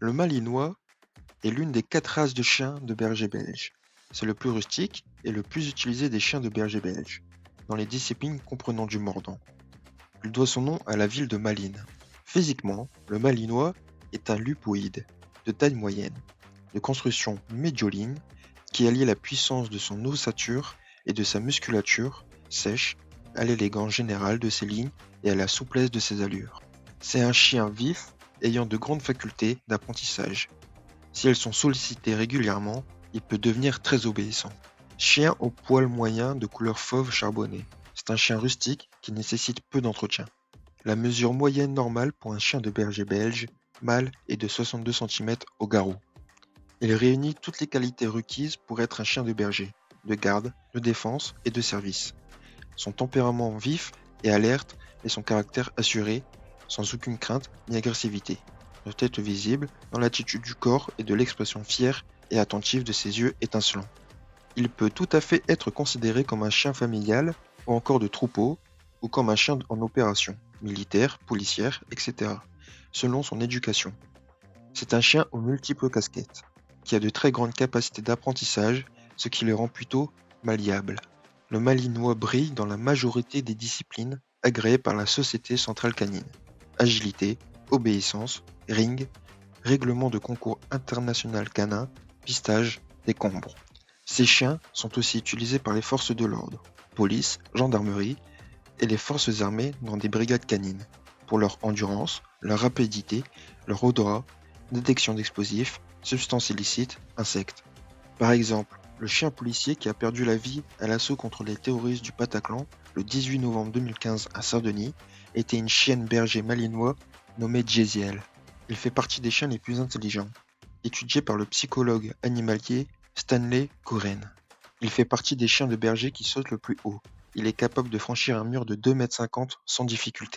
Le Malinois est l'une des 4 races de chiens de berger belge. C'est le plus rustique et le plus utilisé des chiens de berger belge, dans les disciplines comprenant du mordant. Il doit son nom à la ville de Malines. Physiquement, le Malinois est un lupoïde, de taille moyenne, de construction médioline, qui allie la puissance de son ossature et de sa musculature sèche à l'élégance générale de ses lignes et à la souplesse de ses allures. C'est un chien vif ayant de grandes facultés d'apprentissage. Si elles sont sollicitées régulièrement, il peut devenir très obéissant. Chien au poil moyen de couleur fauve charbonné. C'est un chien rustique qui nécessite peu d'entretien. La mesure moyenne normale pour un chien de berger belge mâle est de 62 cm au garrot. Il réunit toutes les qualités requises pour être un chien de berger, de garde, de défense et de service. Son tempérament vif et alerte et son caractère assuré, sans aucune crainte ni agressivité, doivent être visibles dans l'attitude du corps et de l'expression fière et attentive de ses yeux étincelants. Il peut tout à fait être considéré comme un chien familial ou encore de troupeau ou comme un chien en opération, militaire, policière, etc., selon son éducation. C'est un chien aux multiples casquettes, qui a de très grandes capacités d'apprentissage, ce qui le rend plutôt malléable. Le Malinois brille dans la majorité des disciplines agréées par la Société centrale canine. Agilité, obéissance, ring, règlement de concours international canin, pistage, décombre. Ces chiens sont aussi utilisés par les forces de l'ordre, police, gendarmerie et les forces armées dans des brigades canines, pour leur endurance, leur rapidité, leur odorat, détection d'explosifs, substances illicites, insectes. Par exemple, le chien policier qui a perdu la vie à l'assaut contre les terroristes du Bataclan le 18 novembre 2015 à Saint-Denis était une chienne berger malinois nommée Jezziel. Il fait partie des chiens les plus intelligents, étudié par le psychologue animalier Stanley Coren. Il fait partie des chiens de berger qui sautent le plus haut. Il est capable de franchir un mur de 2,50 m sans difficulté.